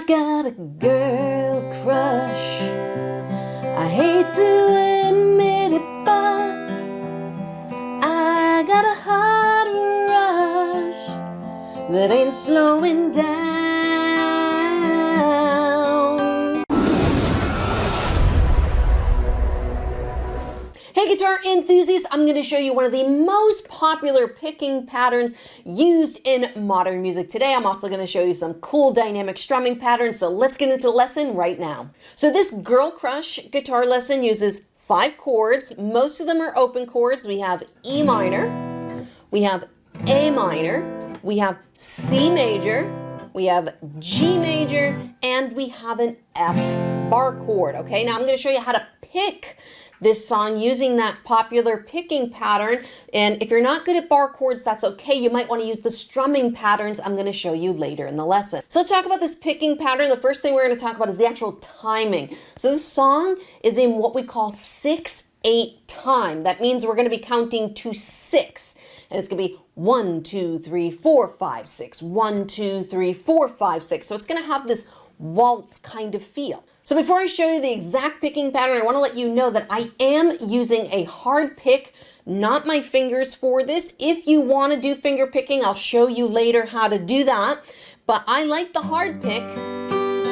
got a girl crush. I hate to admit it, but I got a heart rush that ain't slowing down. Hey guitar enthusiasts, I'm going to show you one of the most popular picking patterns used in modern music today. I'm also going to show you some cool dynamic strumming patterns, so let's get into the lesson right now. So this Girl Crush guitar lesson uses 5 chords. Most of them are open chords. We have E minor, we have A minor, we have C major, we have G major, and we have an F bar chord. Okay, now I'm going to show you how to pick this song using that popular picking pattern. And if you're not good at bar chords, that's okay. You might want to use the strumming patterns I'm going to show you later in the lesson. So let's talk about this picking pattern. The first thing we're going to talk about is the actual timing. So this song is in what we call 6/8 time. That means we're going to be counting to 6. And it's going to be 1, 2, 3, 4, 5, 6. 1, 2, 3, 4, 5, 6. So it's going to have this waltz kind of feel. So before I show you the exact picking pattern, I want to let you know that I am using a hard pick, not my fingers for this. If you want to do finger picking, I'll show you later how to do that. But I like the hard pick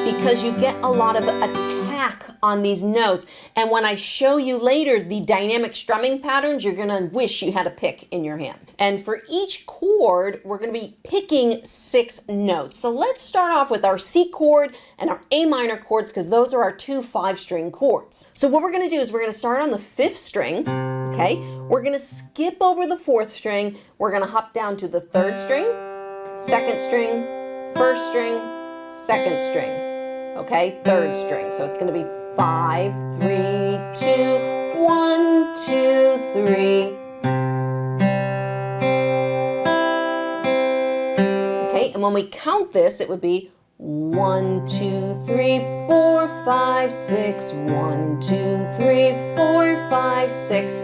because you get a lot of attack on these notes. And when I show you later the dynamic strumming patterns, you're gonna wish you had a pick in your hand. And for each chord, we're gonna be picking 6 notes. So let's start off with our C chord and our A minor chords, because those are our 2 5-string chords. So what we're gonna do is we're gonna start on the 5th string, okay? We're gonna skip over the 4th string. We're gonna hop down to the 3rd string, 2nd string, 1st string, 2nd string. Okay, 3rd string. So it's going to be 5, 3, 2, 1, 2, 3. Okay, and when we count this, it would be 1, 2, 3, 4, 5, 6. 1, 2, 3, 4, 5, 6.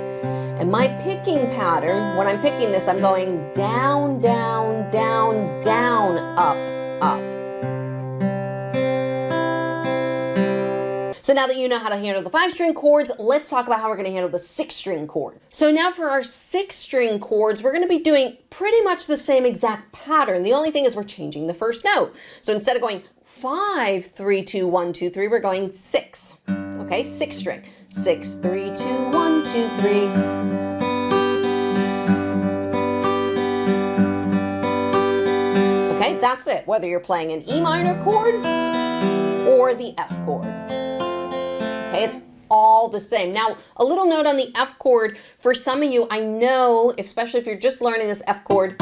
And my picking pattern, when I'm picking this, I'm going down, down, down, down, up, up. So now that you know how to handle the 5-string chords, let's talk about how we're going to handle the 6-string chord. So now for our 6-string chords, we're going to be doing pretty much the same exact pattern. The only thing is we're changing the first note. So instead of going 5, 3, 2, 1, 2, 3, we're going 6. Okay, 6th string. 6, 3, 2, 1, 2, 3. Okay, that's it. Whether you're playing an E minor chord or the F chord. Okay, it's all the same. Now, a little note on the F chord. For some of you, I know, especially if you're just learning this F chord,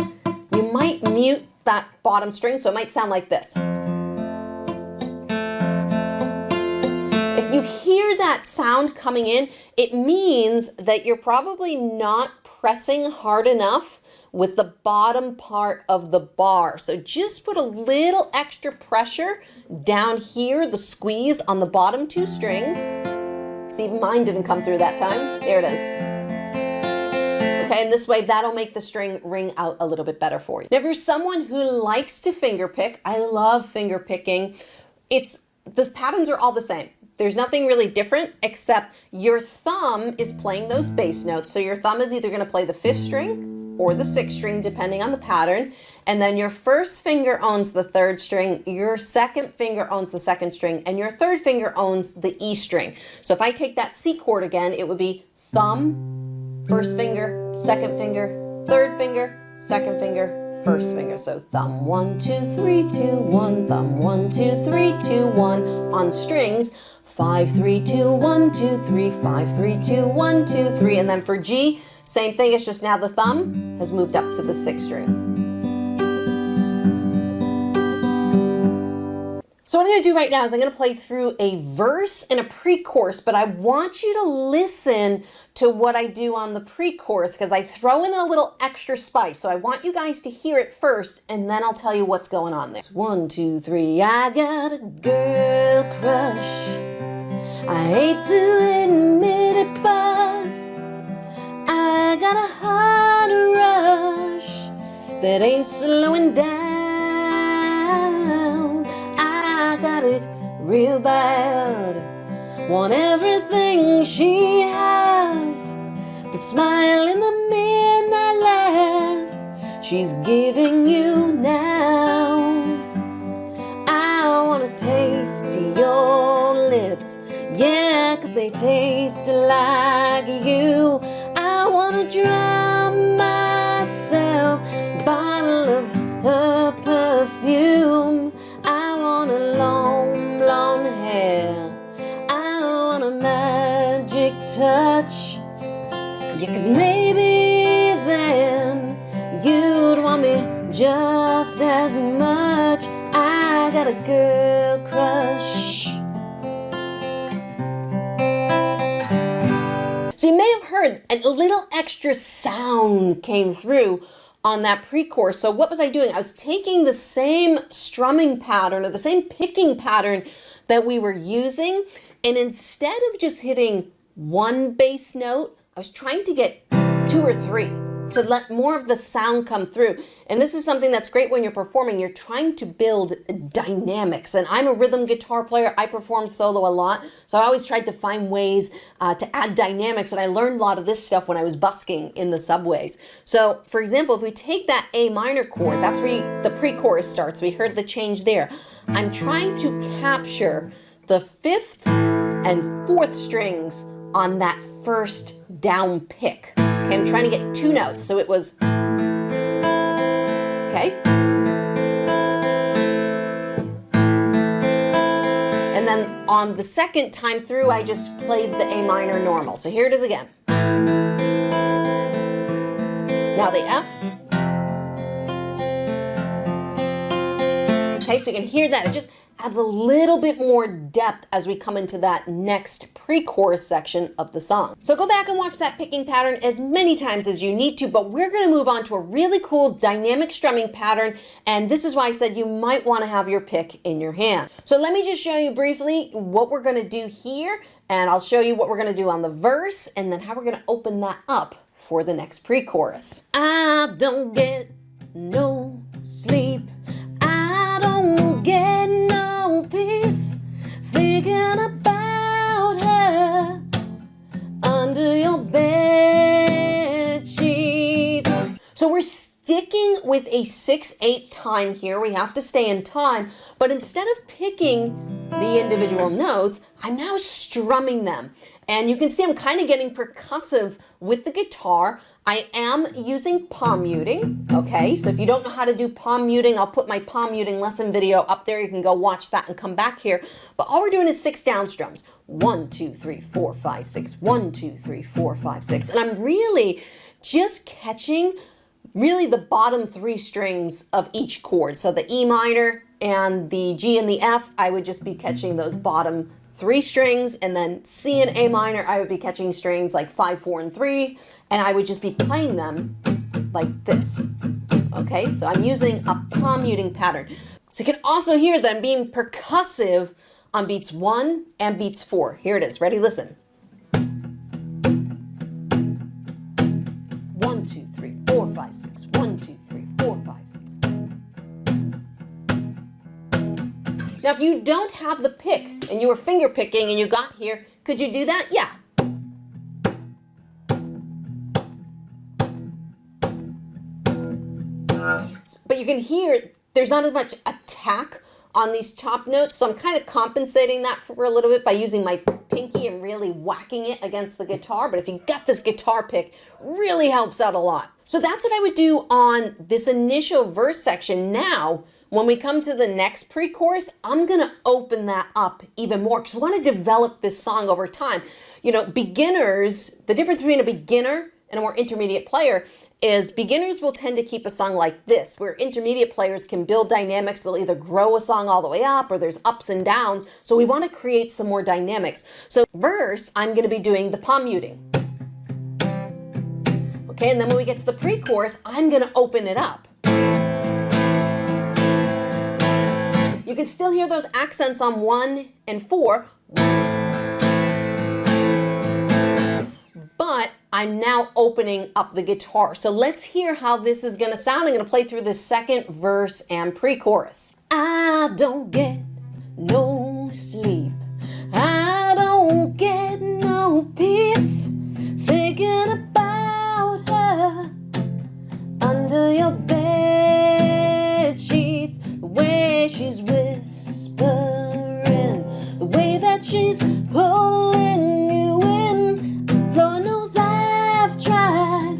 you might mute that bottom string, so it might sound like this. If you hear that sound coming in, it means that you're probably not pressing hard enough with the bottom part of the bar. So just put a little extra pressure down here, the squeeze on the bottom 2 strings. See, mine didn't come through that time. There it is. Okay, and this way that'll make the string ring out a little bit better for you. Now, if you're someone who likes to finger pick, I love finger picking. The patterns are all the same. There's nothing really different except your thumb is playing those bass notes. So your thumb is either going to play the 5th string or the 6th string, depending on the pattern. And then your first finger owns the 3rd string, your second finger owns the 2nd string, and your 3rd finger owns the E string. So if I take that C chord again, it would be thumb, 1st finger, 2nd finger, 3rd finger, 2nd finger, 1st finger. So thumb 1, 2, 3, 2, 1, thumb 1, 2, 3, 2, 1 on strings. 5, 3, 2, 1, 2, 3, 5, 3, 2, 1, 2, 3. And then for G, same thing, it's just now the thumb has moved up to the 6th string. So what I'm going to do right now is I'm going to play through a verse and a pre-chorus, but I want you to listen to what I do on the pre-chorus because I throw in a little extra spice. So I want you guys to hear it first, and then I'll tell you what's going on there. 1, 2, 3, I got a girl crush. I hate to admit it, but I got a heart rush that ain't slowing down. I got real bad. Want everything she has, the smile in the midnight laugh she's giving you now. I wanna taste your lips, yeah, 'cause they taste like you. I wanna drown myself, bottle of her perfume. I want a long blonde hair, I want a magic touch. Yeah, 'cause maybe then you'd want me just as much. I got a girl crush. So you may have heard a little extra sound came through on that pre-chorus. So what was I doing? I was taking the same strumming pattern or the same picking pattern that we were using, and instead of just hitting one bass note, I was trying to get 2 or 3 to let more of the sound come through. And this is something that's great when you're performing. You're trying to build dynamics. And I'm a rhythm guitar player. I perform solo a lot. So I always tried to find ways to add dynamics. And I learned a lot of this stuff when I was busking in the subways. So for example, if we take that A minor chord, that's where the pre-chorus starts. We heard the change there. I'm trying to capture the 5th and 4th strings on that first down pick. Okay, I'm trying to get 2 notes, so it was, okay. And then on the second time through, I just played the A minor normal. So here it is again. Now the F. Okay, so you can hear that. It just adds a little bit more depth as we come into that next pre-chorus section of the song. So go back and watch that picking pattern as many times as you need to, but we're gonna move on to a really cool dynamic strumming pattern, and this is why I said you might wanna have your pick in your hand. So let me just show you briefly what we're gonna do here, and I'll show you what we're gonna do on the verse, and then how we're gonna open that up for the next pre-chorus. I don't get no sleep, I don't get no peace, thinking about her under your bed sheets. So we're sticking with a 6/8 time here. We have to stay in time, but instead of picking the individual notes, I'm now strumming them. And you can see I'm kind of getting percussive with the guitar. I am using palm muting, okay? So if you don't know how to do palm muting, I'll put my palm muting lesson video up there. You can go watch that and come back here. But all we're doing is 6 down strums. 1, 2, 3, 4, 5, 6. 1, 2, 3, 4, 5, 6. And I'm really just catching the bottom 3 strings of each chord. So the E minor and the G and the F, I would just be catching those bottom 3 strings, and then C and A minor, I would be catching strings like 5, 4, and 3, and I would just be playing them like this. Okay, so I'm using a palm muting pattern. So you can also hear them being percussive on beats 1 and beats 4. Here it is. Ready? Listen. 1, 2, 3, 4, 5, 6. 1, 2, 3, 4, 5, 6. Now, if you don't have the pick and you were finger picking and you got here, could you do that? Yeah. But you can hear there's not as much attack on these top notes, so I'm kind of compensating that for a little bit by using my pinky and really whacking it against the guitar. But if you got this guitar pick, really helps out a lot. So that's what I would do on this initial verse section. Now, when we come to the next pre-chorus, I'm gonna open that up even more because we want to develop this song over time. You know, beginners, the difference between a beginner and a more intermediate player is beginners will tend to keep a song like this, where intermediate players can build dynamics. They'll either grow a song all the way up or there's ups and downs. So we want to create some more dynamics. So verse, I'm going to be doing the palm muting. Okay, and then when we get to the pre-chorus, I'm going to open it up. You can still hear those accents on 1 and 4. But I'm now opening up the guitar. So let's hear how this is gonna sound. I'm gonna play through the second verse and pre-chorus. I don't get no sleep, that she's pulling you in. Lord knows I've tried,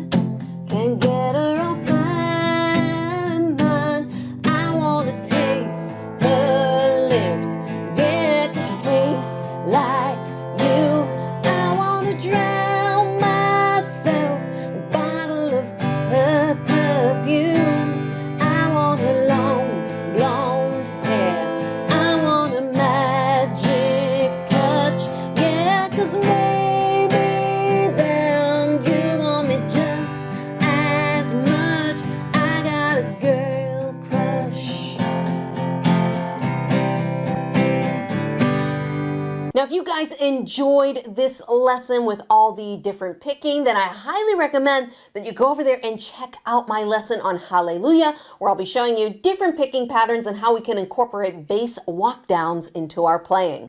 can't get her off my mind. I wanna taste her lips, yeah, 'cause she tastes like you. I wanna drown myself in a bottle of her perfume. I want her long blonde hair, I want a magic touch, yeah, 'cause maybe then you want me just as much. I got a girl crush. Now, if you guys enjoyed this lesson with all the different picking, then I highly recommend that you go over there and check out my lesson on Hallelujah, where I'll be showing you different picking patterns and how we can incorporate bass walk downs into our playing.